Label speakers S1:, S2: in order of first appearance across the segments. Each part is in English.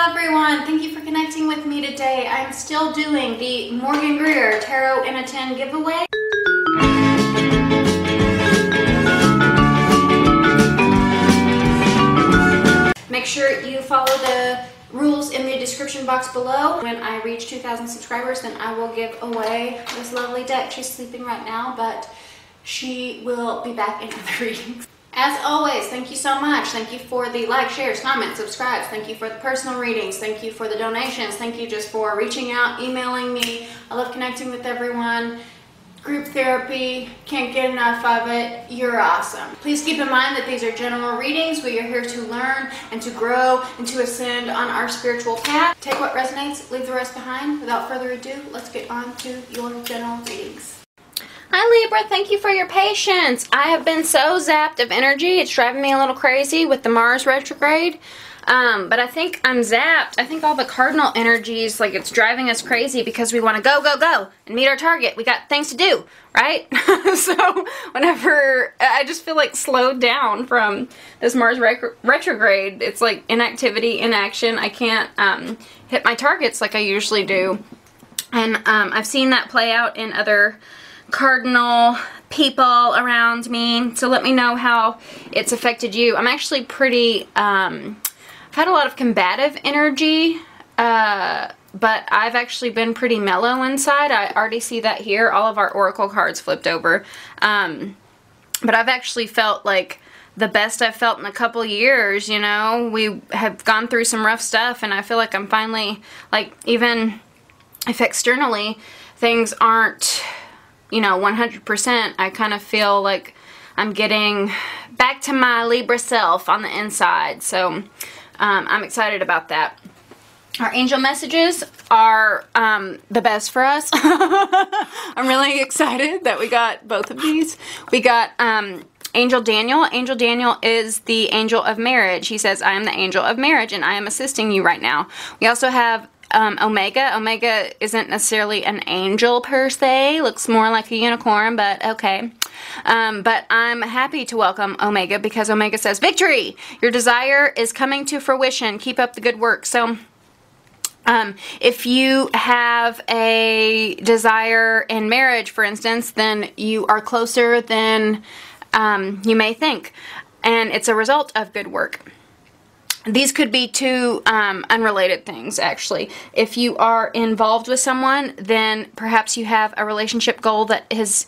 S1: Hello everyone, thank you for connecting with me today. I'm still doing the Morgan-GREER Tarot in a Tin giveaway. Make sure you follow the rules in the description box below. When I reach 2,000 subscribers, then I will give away this lovely deck. She's sleeping right now, but she will be back in other readings. As always, thank you so much. Thank you for the likes, shares, comments, subscribes. Thank you for the personal readings. Thank you for the donations. Thank you just for reaching out, emailing me. I love connecting with everyone. Group therapy, can't get enough of it. You're awesome. Please keep in mind that these are general readings. We are here to learn and to grow and to ascend on our spiritual path. Take what resonates, leave the rest behind. Without further ado, let's get on to your general readings. Hi Libra, thank you for your patience. I have been so zapped of energy. It's driving me a little crazy with the Mars retrograde. But I think I'm zapped. I think all the cardinal energies, like, it's driving us crazy because we want to go, go, go and meet our target. We got things to do, right? So whenever I just feel like slowed down from this Mars retrograde, it's like inactivity, inaction. I can't hit my targets like I usually do. And I've seen that play out in other cardinal people around me, so let me know how it's affected you. I'm actually pretty I've had a lot of combative energy, but I've actually been pretty mellow inside. I already see that here. All of our oracle cards flipped over, but I've actually felt like the best I've felt in a couple years. You know, we have gone through some rough stuff, and I feel like I'm finally, like, even if externally things aren't, you know, 100%, I kind of feel like I'm getting back to my Libra self on the inside. So I'm excited about that. Our angel messages are the best for us. I'm really excited that we got both of these. We got Angel Daniel. Angel Daniel is the angel of marriage. He says, I am the angel of marriage and I am assisting you right now. We also have Omega. Omega isn't necessarily an angel per se, looks more like a unicorn, but okay. But I'm happy to welcome Omega because Omega says, victory! Your desire is coming to fruition. Keep up the good work. So if you have a desire in marriage, for instance, then you are closer than you may think, and it's a result of good work. These could be two unrelated things, actually. If you are involved with someone, then perhaps you have a relationship goal that is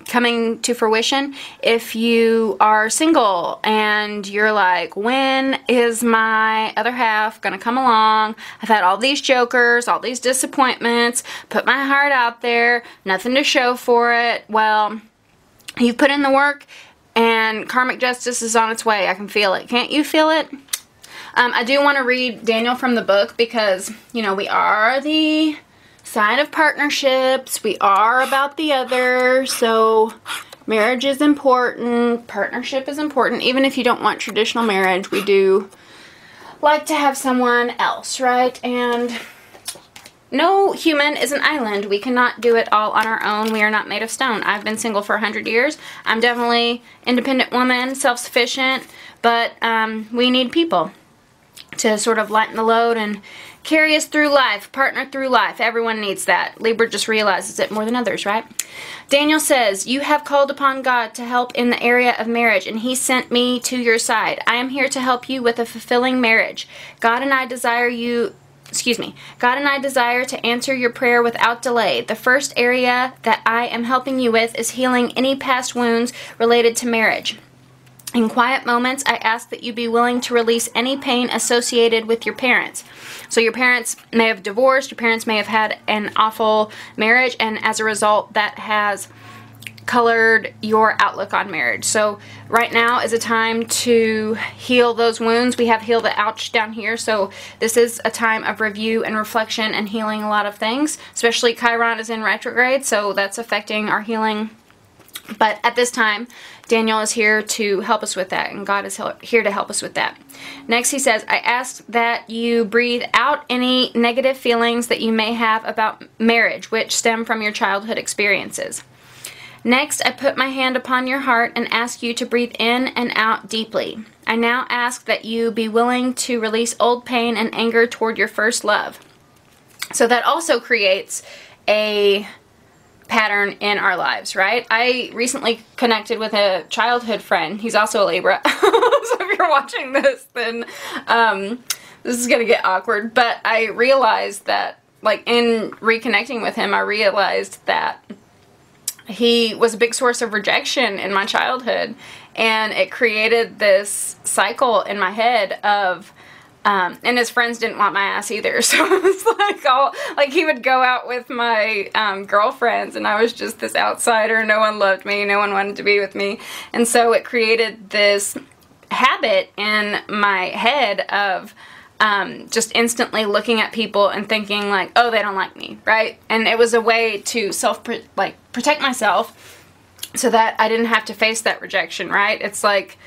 S1: coming to fruition. If you are single and you're like, when is my other half gonna come along? I've had all these jokers, all these disappointments, put my heart out there, nothing to show for it. Well, you've put in the work and karmic justice is on its way. I can feel it. Can't you feel it? I do want to read Daniel from the book because, you know, we are the sign of partnerships. We are about the other. So marriage is important. Partnership is important. Even if you don't want traditional marriage, we do like to have someone else, right? And no human is an island. We cannot do it all on our own. We are not made of stone. I've been single for 100 years. I'm definitely an independent woman, self-sufficient, but we need people to sort of lighten the load and carry us through life, partner through life. Everyone needs that. Libra just realizes it more than others, right? Daniel says, you have called upon God to help in the area of marriage, and he sent me to your side. I am here to help you with a fulfilling marriage. God and I desire to answer your prayer without delay. The first area that I am helping you with is healing any past wounds related to marriage. In quiet moments, I ask that you be willing to release any pain associated with your parents. So your parents may have divorced, your parents may have had an awful marriage, and as a result, that has colored your outlook on marriage. So right now is a time to heal those wounds. We have Heal the Ouch down here, so this is a time of review and reflection and healing a lot of things, especially Chiron is in retrograde, so that's affecting our healing. But at this time, Daniel is here to help us with that, and God is here to help us with that. Next, he says, I ask that you breathe out any negative feelings that you may have about marriage, which stem from your childhood experiences. Next, I put my hand upon your heart and ask you to breathe in and out deeply. I now ask that you be willing to release old pain and anger toward your first love. So that also creates a pattern in our lives, right? I recently connected with a childhood friend. He's also a Libra. So if you're watching this, then this is gonna get awkward. But I realized that, like, in reconnecting with him, I realized that he was a big source of rejection in my childhood, and it created this cycle in my head of and his friends didn't want my ass either, so it was like he would go out with my girlfriends, and I was just this outsider. No one loved me, no one wanted to be with me, and so it created this habit in my head of just instantly looking at people and thinking like, oh, they don't like me, right? And it was a way to protect myself so that I didn't have to face that rejection, right? It's like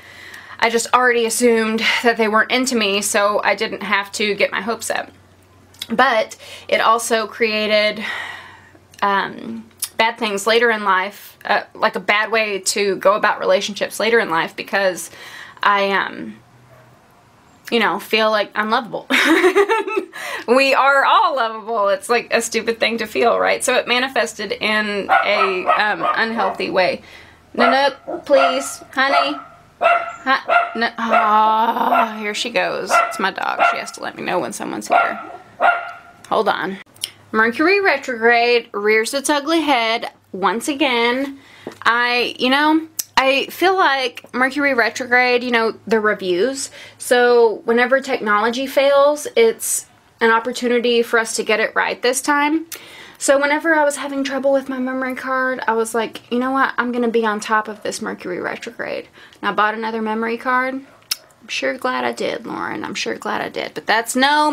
S1: I just already assumed that they weren't into me, so I didn't have to get my hopes up. But it also created bad things later in life, like a bad way to go about relationships later in life, because I you know, feel like I'm lovable. We are all lovable. It's like a stupid thing to feel, right? So it manifested in a unhealthy way. Nanook, please, honey. No. Oh, here she goes. It's my dog. She has to let me know when someone's here. Hold on. Mercury retrograde rears its ugly head once again. I feel like Mercury retrograde, you know, the reviews. So whenever technology fails, it's an opportunity for us to get it right this time. So whenever I was having trouble with my memory card, I was like, you know what, I'm going to be on top of this Mercury retrograde. And I bought another memory card. I'm sure glad I did, Lauren. I'm sure glad I did. But that's no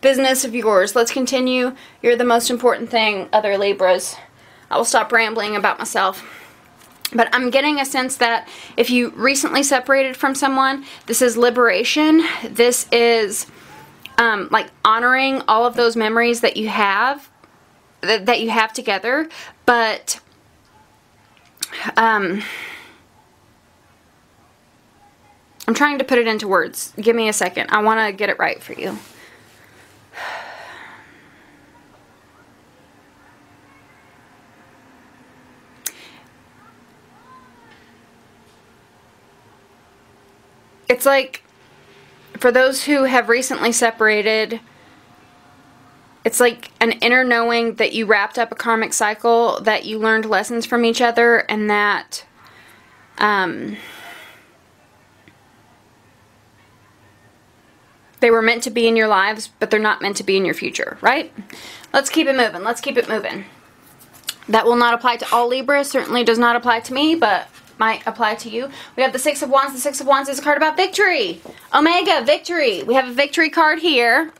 S1: business of yours. Let's continue. You're the most important thing, other Libras. I will stop rambling about myself. But I'm getting a sense that if you recently separated from someone, this is liberation. This is like honoring all of those memories that you have, that you have together. But I'm trying to put it into words. Give me a second. I want to get it right for you. It's like, for those who have recently separated, it's like an inner knowing that you wrapped up a karmic cycle, that you learned lessons from each other, and that they were meant to be in your lives, but they're not meant to be in your future, right? Let's keep it moving. Let's keep it moving. That will not apply to all Libras. Certainly does not apply to me, but might apply to you. We have the Six of Wands. The Six of Wands is a card about victory. Omega, victory. We have a victory card here,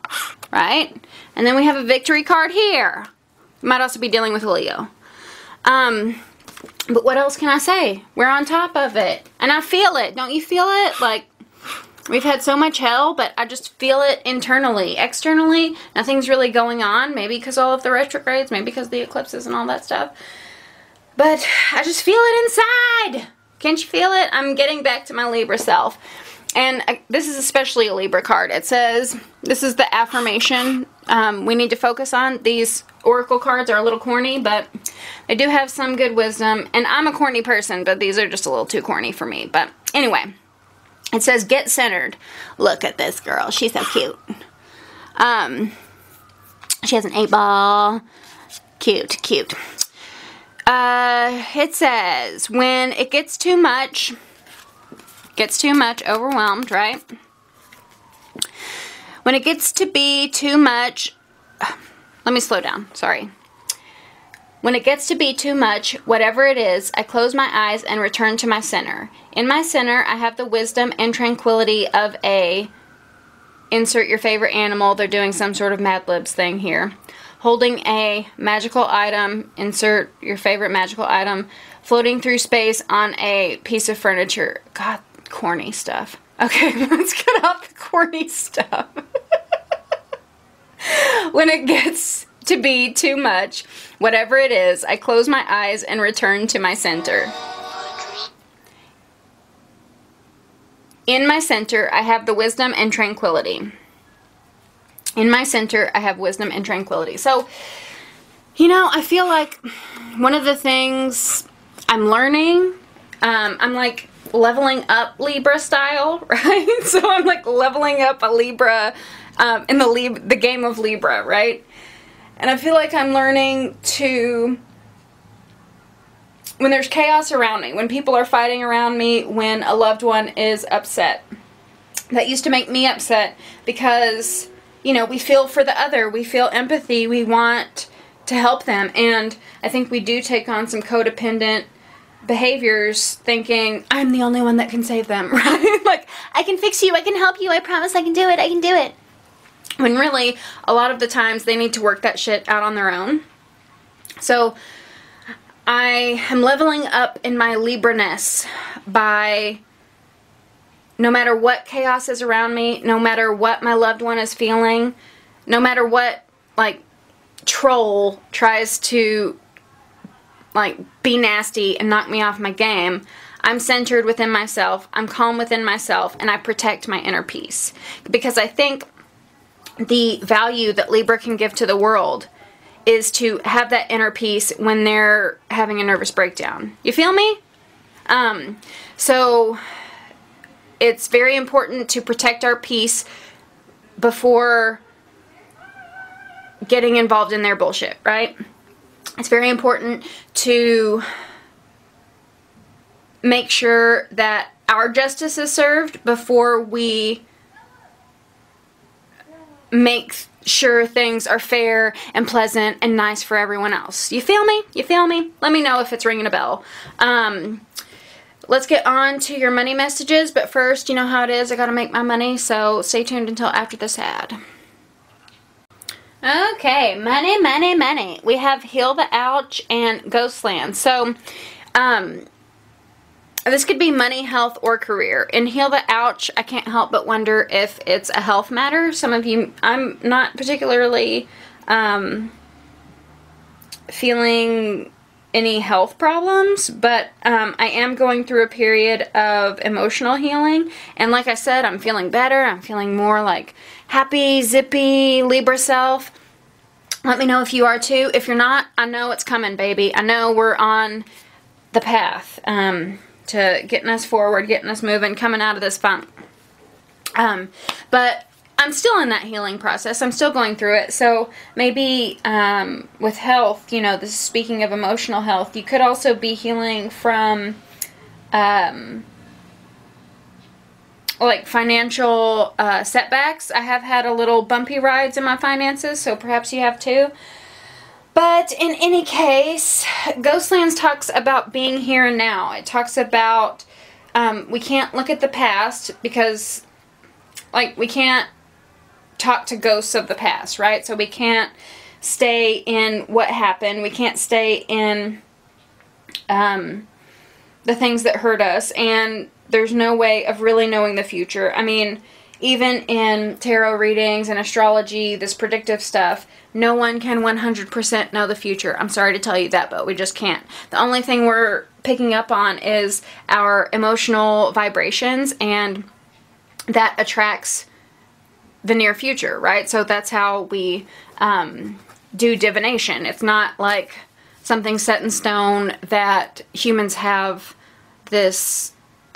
S1: right? And then we have a victory card here. You might also be dealing with a Leo. But what else can I say? We're on top of it. And I feel it. Don't you feel it? Like, we've had so much hell, but I just feel it internally. Externally, nothing's really going on. Maybe because all of the retrogrades, maybe because the eclipses and all that stuff. But I just feel it inside. Can't you feel it? I'm getting back to my Libra self. And this is especially a Libra card. It says, this is the affirmation we need to focus on. These oracle cards are a little corny, but they do have some good wisdom. And I'm a corny person, but these are just a little too corny for me. But anyway, it says, get centered. Look at this girl. She's so cute. She has an 8-ball. Cute, cute. It says, when it gets too much, overwhelmed, right? When it gets to be too much, let me slow down, sorry. When it gets to be too much, whatever it is, I close my eyes and return to my center. In my center, I have the wisdom and tranquility of a, insert your favorite animal. They're doing some sort of Mad Libs thing here. Holding a magical item, insert your favorite magical item, floating through space on a piece of furniture. God, corny stuff. Okay, let's get off the corny stuff. When it gets
S2: to be too much. Whatever it is, I close my eyes and return to my center. In my center, I have the wisdom and tranquility. In my center, I have wisdom and tranquility. So, you know, I feel like one of the things I'm learning, I'm like leveling up Libra style, right? So I'm like leveling up a Libra in the game of Libra, right? And I feel like I'm learning to, when there's chaos around me, when people are fighting around me, when a loved one is upset. That used to make me upset because, you know, we feel for the other, we feel empathy, we want to help them, and I think we do take on some codependent behaviors thinking, I'm the only one that can save them, right? Like, I can fix you, I can help you, I promise I can do it, I can do it. When really, a lot of the times, they need to work that shit out on their own. So, I am leveling up in my Libra-ness by, no matter what chaos is around me, no matter what my loved one is feeling, no matter what, like, troll tries to, like, be nasty and knock me off my game, I'm centered within myself, I'm calm within myself, and I protect my inner peace. Because I think the value that Libra can give to the world is to have that inner peace when they're having a nervous breakdown. You feel me? So it's very important to protect our peace before getting involved in their bullshit, right? It's very important to make sure that our justice is served before we make sure things are fair and pleasant and nice for everyone else. You feel me? You feel me? Let me know if it's ringing a bell. Let's get on to your money messages, but first, you know how it is, I gotta make my money, so stay tuned until after this ad. Okay, money, money, money. We have Heal the Ouch and Ghostland. So, this could be money, health, or career. In Heal the Ouch, I can't help but wonder if it's a health matter. Some of you, I'm not particularly feeling any health problems, but I am going through a period of emotional healing. And like I said, I'm feeling better. I'm feeling more like happy, zippy, Libra self. Let me know if you are too. If you're not, I know it's coming, baby. I know we're on the path to getting us forward, getting us moving, coming out of this funk. But I'm still in that healing process. I'm still going through it. So maybe with health, you know, this is speaking of emotional health, you could also be healing from like financial setbacks. I have had a little bumpy rides in my finances, so perhaps you have too. But in any case, Ghostlands talks about being here and now. It talks about we can't look at the past because, like, we can't talk to ghosts of the past, right? So we can't stay in what happened. We can't stay in the things that hurt us. And there's no way of really knowing the future. I mean, even in tarot readings and astrology, this predictive stuff, no one can 100% know the future. I'm sorry to tell you that, but we just can't. The only thing we're picking up on is our emotional vibrations, and that attracts the near future, right? So that's how we do divination. It's not like something set in stone that humans have this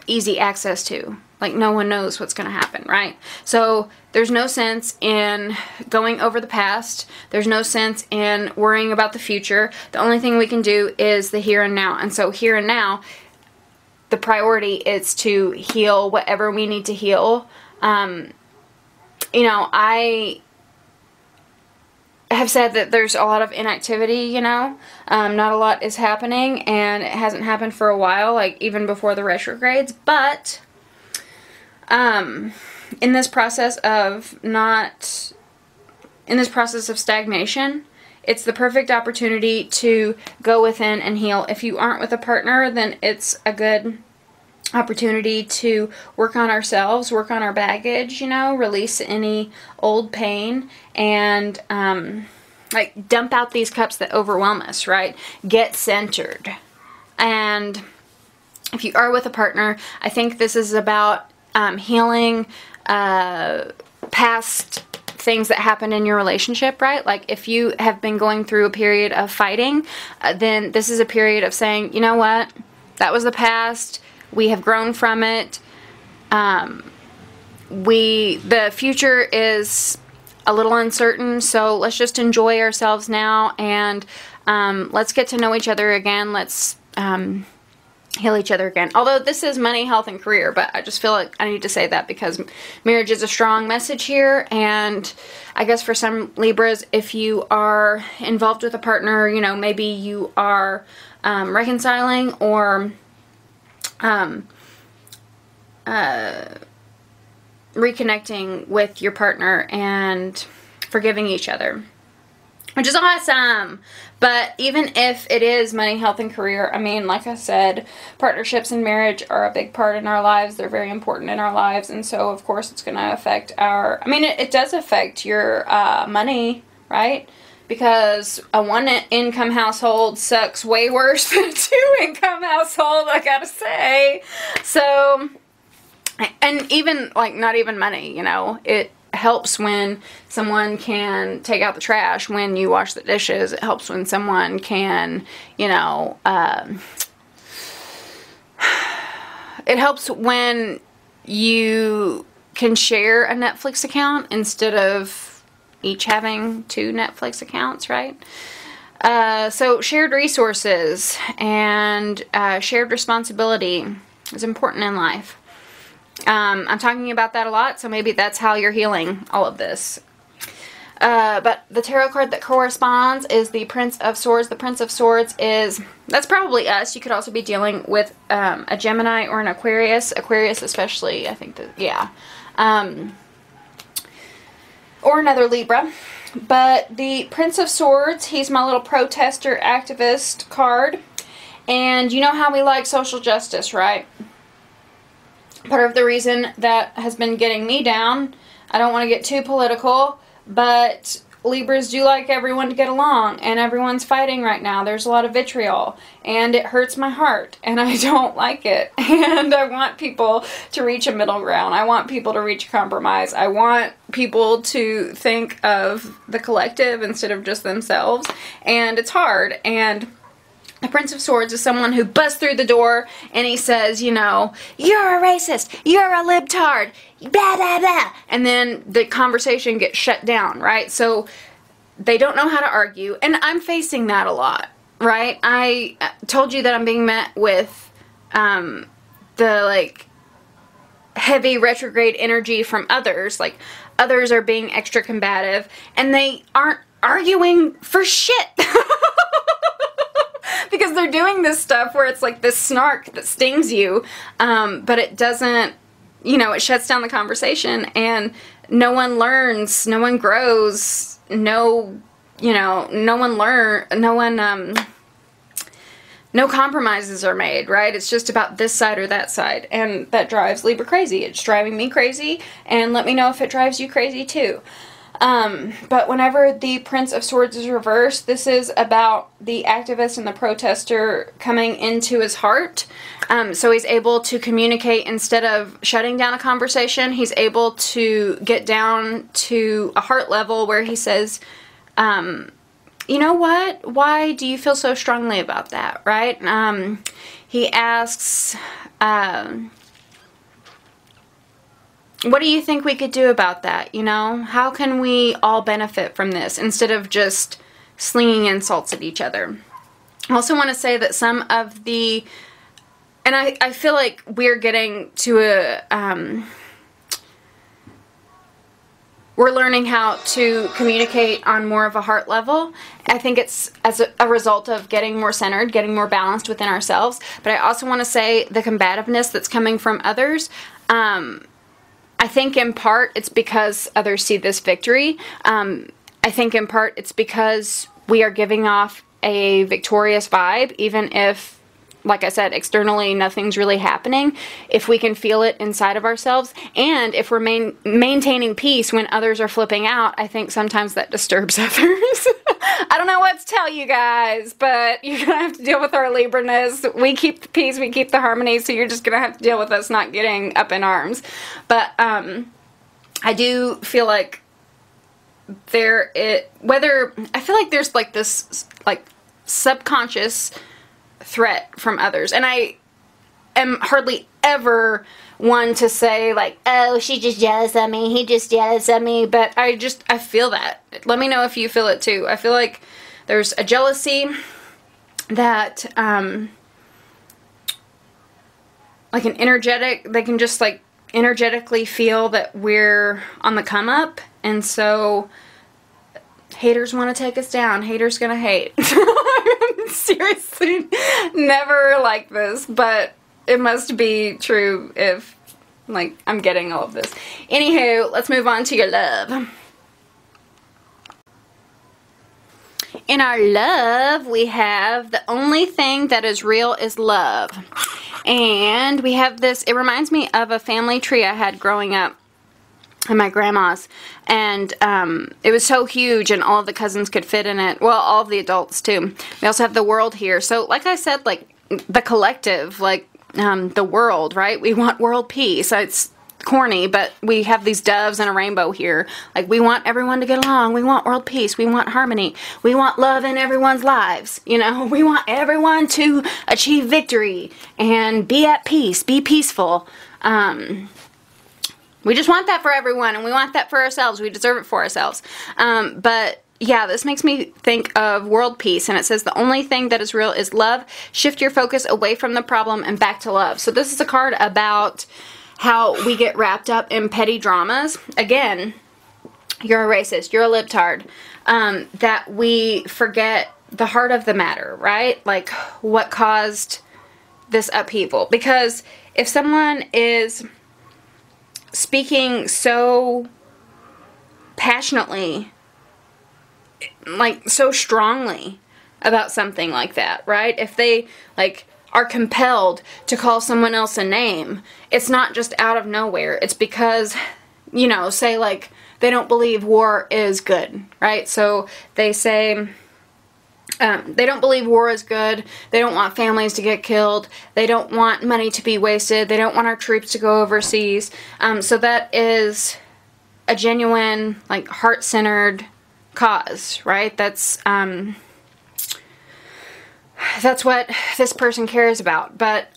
S2: easy access to. Like, no one knows what's going to happen, right? So there's no sense in going over the past. There's no sense in worrying about the future. The only thing we can do is the here and now. And so here and now, the priority is to heal whatever we need to heal. You know, I have said that there's a lot of inactivity, you know. Not a lot is happening, and it hasn't happened for a while, like even before the retrogrades. But in this process of stagnation, it's the perfect opportunity to go within and heal. If you aren't with a partner, then it's a good opportunity to work on ourselves, work on our baggage, you know, release any old pain, and like, dump out these cups that overwhelm us, right? Get centered. And if you are with a partner, I think this is about healing past things that happened in your relationship, right? Like, if you have been going through a period of fighting, then this is a period of saying, you know what? That was the past. We have grown from it. The future is a little uncertain, so let's just enjoy ourselves now, and let's get to know each other again. Let's heal each other again. Although this is money, health, and career, but I just feel like I need to say that because marriage is a strong message here, and I guess for some Libras, if you are involved with a partner, you know, maybe you are reconciling or reconnecting with your partner and forgiving each other, which is awesome. But even if it is money, health, and career, I mean, like I said, partnerships and marriage are a big part in our lives. They're very important in our lives, and so of course it's going to affect our, I mean, it does affect your money, right? Because a one-income household sucks way worse than a two-income household, I gotta say. So, and even, like, not even money, you know, it helps when someone can take out the trash when you wash the dishes. It helps when someone can, you know, it helps when you can share a Netflix account instead of each having 2 Netflix accounts, right? So shared resources and shared responsibility is important in life. I'm talking about that a lot, so maybe that's how you're healing all of this. But the tarot card that corresponds is the Prince of Swords. The Prince of Swords is, that's probably us. You could also be dealing with a Gemini or an Aquarius. Aquarius especially, I think that, yeah. Or another Libra. But the Prince of Swords, he's my little protester, activist card. And you know how we like social justice, right? Part of the reason that has been getting me down, I don't want to get too political, but Libras do like everyone to get along, and everyone's fighting right now. There's a lot of vitriol, and it hurts my heart, and I don't like it. And I want people to reach a middle ground. I want people to reach a compromise. I want people to think of the collective instead of just themselves, and it's hard. And the Prince of Swords is someone who busts through the door and he says, you know, you're a racist, you're a libtard, blah, blah, blah. And then the conversation gets shut down, right? So they don't know how to argue. And I'm facing that a lot, right? I told you that I'm being met with the, like, heavy retrograde energy from others. Like, others are being extra combative and they aren't arguing for shit. Because they're doing this stuff where it's like this snark that stings you, but it doesn't, you know, it shuts down the conversation, and no one learns, no one grows, no compromises are made, right? It's just about this side or that side, and that drives Libra crazy. It's driving me crazy, and let me know if it drives you crazy too. But whenever the Prince of Swords is reversed, this is about the activist and the protester coming into his heart. So he's able to communicate instead of shutting down a conversation. He's able to get down to a heart level where he says, you know what? Why do you feel so strongly about that, right? He asks, what do you think we could do about that, you know? How can we all benefit from this instead of just slinging insults at each other? I also want to say that some of the, and I feel like we're getting to a, we're learning how to communicate on more of a heart level. I think it's as a result of getting more centered, getting more balanced within ourselves. But I also want to say the combativeness that's coming from others, I think in part it's because others see this victory. I think in part it's because we are giving off a victorious vibe, even if, like I said, externally nothing's really happening. If we can feel it inside of ourselves, and if we're maintaining peace when others are flipping out, I think sometimes that disturbs others. I don't know what to tell you guys, but you're gonna have to deal with our Libra-ness. We keep the peace, we keep the harmony, so you're just gonna have to deal with us not getting up in arms. But I do feel like I feel like there's like this like subconscious threat from others, and I am hardly ever one to say like, oh, she's just jealous of me, he just jealous of me, but I feel that. Let me know if you feel it too. I feel like there's a jealousy that like an energetic, they can just like energetically feel that we're on the come up, and so haters want to take us down. Haters gonna hate. Seriously, never like this, but it must be true if, like, I'm getting all of this. Anywho, let's move on to your love. In our love, we have the only thing that is real is love. And we have this, it reminds me of a family tree I had growing up at my grandma's. And it was so huge and all of the cousins could fit in it. Well, all of the adults too. We also have the world here. So like I said, like the collective, like the world, right? We want world peace. It's corny, but we have these doves and a rainbow here. Like, we want everyone to get along. We want world peace. We want harmony. We want love in everyone's lives. You know, we want everyone to achieve victory and be at peace, be peaceful. We just want that for everyone, and we want that for ourselves. We deserve it for ourselves. But yeah, this makes me think of world peace, and it says the only thing that is real is love. Shift your focus away from the problem and back to love. So this is a card about how we get wrapped up in petty dramas. Again, you're a racist, you're a libtard. That we forget the heart of the matter, right? Like, what caused this upheaval. Because if someone is speaking so passionately, like so strongly about something like that, right? If they like are compelled to call someone else a name, it's not just out of nowhere. It's because, you know, say like they don't believe war is good, right? So they say they don't believe war is good. They don't want families to get killed. They don't want money to be wasted. They don't want our troops to go overseas. So that is a genuine, like, heart-centered cause, right? That's what this person cares about. But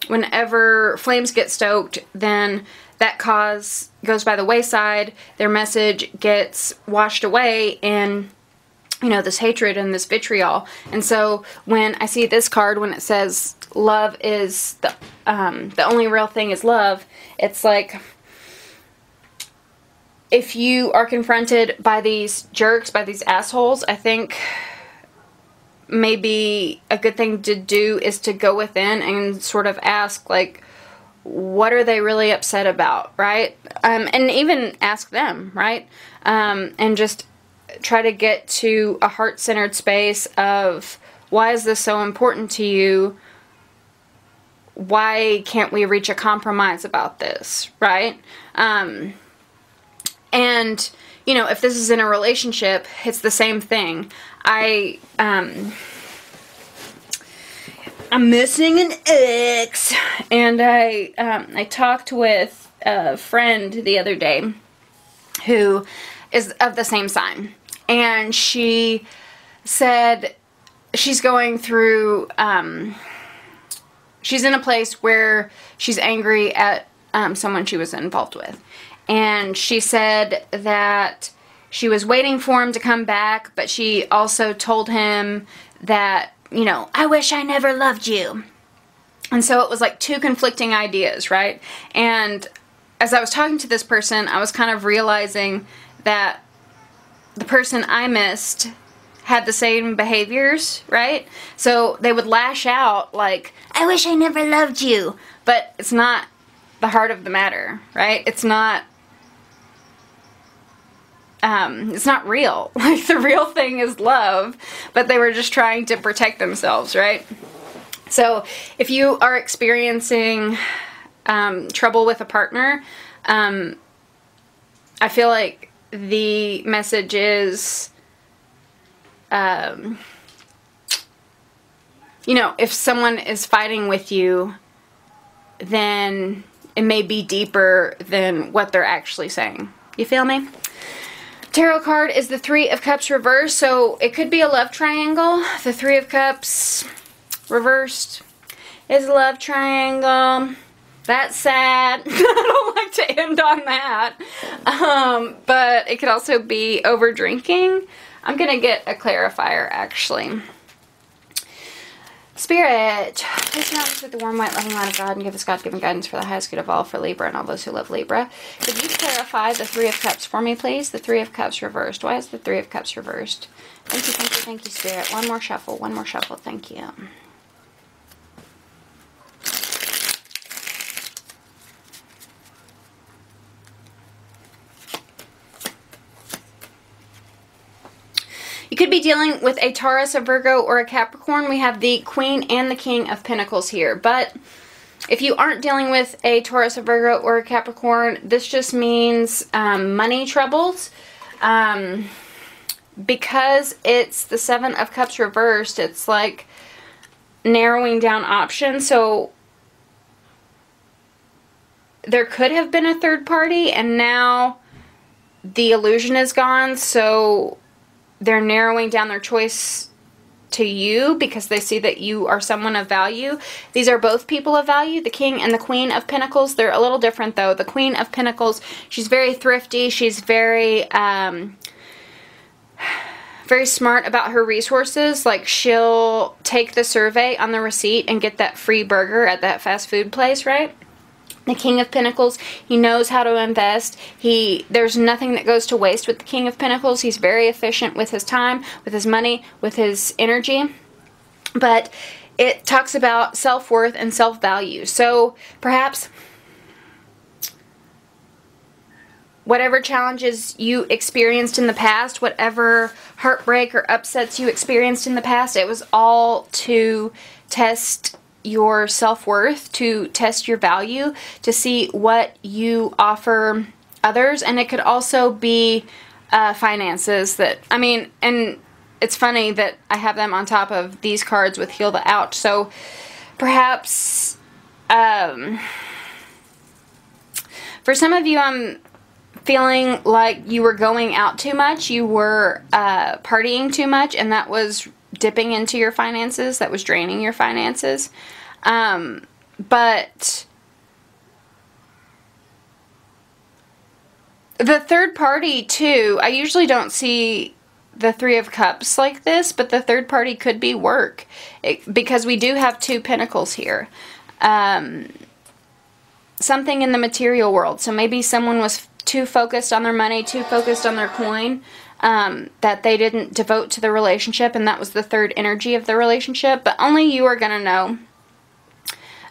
S2: whenever flames get stoked, then that cause goes by the wayside. Their message gets washed away in, you know, this hatred and this vitriol. And so when I see this card, when it says love is the only real thing is love, it's like, if you are confronted by these jerks, by these assholes, I think maybe a good thing to do is to go within and sort of ask, like, what are they really upset about, right? And even ask them, right? And just try to get to a heart-centered space of, why is this so important to you? Why can't we reach a compromise about this, right? And, you know, if this is in a relationship, it's the same thing. I'm missing an ex, and I talked with a friend the other day who is of the same sign, and she said she's going through, she's in a place where she's angry at someone she was involved with. And she said that she was waiting for him to come back, but she also told him that, you know, I wish I never loved you. And so it was like two conflicting ideas, right? And as I was talking to this person, I was kind of realizing that the person I missed had the same behaviors, right? So they would lash out like, I wish I never loved you. But it's not the heart of the matter, right? It's not real. Like, the real thing is love, but they were just trying to protect themselves, right? So if you are experiencing trouble with a partner, I feel like the message is you know, if someone is fighting with you, then it may be deeper than what they're actually saying. You feel me? Tarot card is the Three of Cups reversed, so it could be a love triangle. The Three of Cups reversed is a love triangle. That's sad. I don't like to end on that. But it could also be over drinking. I'm going to get a clarifier, actually. Spirit, please surround us with the warm, white, loving light of God and give us God-given guidance for the highest good of all for Libra and all those who love Libra. Could you clarify the Three of Cups for me, please? The Three of Cups reversed. Why is the Three of Cups reversed? Thank you, thank you, thank you, Spirit. One more shuffle, thank you. You could be dealing with a Taurus, a Virgo, or a Capricorn. We have the Queen and the King of Pentacles here. But if you aren't dealing with a Taurus, a Virgo, or a Capricorn, this just means money troubles. Because it's the Seven of Cups reversed, it's like narrowing down options. So there could have been a third party, and now the illusion is gone. So they're narrowing down their choice to you because they see that you are someone of value. These are both people of value, the King and the Queen of Pentacles. They're a little different, though. The Queen of Pentacles, she's very thrifty. She's very, very smart about her resources. Like, she'll take the survey on the receipt and get that free burger at that fast food place, right? The King of Pentacles, he knows how to invest. There's nothing that goes to waste with the King of Pentacles. He's very efficient with his time, with his money, with his energy. But it talks about self-worth and self-value. So perhaps whatever challenges you experienced in the past, whatever heartbreak or upsets you experienced in the past, it was all to test your self-worth, to test your value, to see what you offer others. And it could also be finances that, I mean, and it's funny that I have them on top of these cards with Heal the Ouch. So perhaps for some of you, I'm feeling like you were going out too much, you were partying too much, and that was dipping into your finances, that was draining your finances. But the third party too, I usually don't see the Three of Cups like this, but the third party could be work, because we do have two pentacles here. Something in the material world. So maybe someone was too focused on their money, too focused on their coin, that they didn't devote to the relationship, and that was the third energy of the relationship. But only you are gonna know.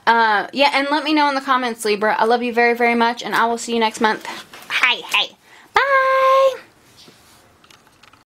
S2: Yeah, and let me know in the comments, Libra. I love you very, very much, and I will see you next month. Hey, hey.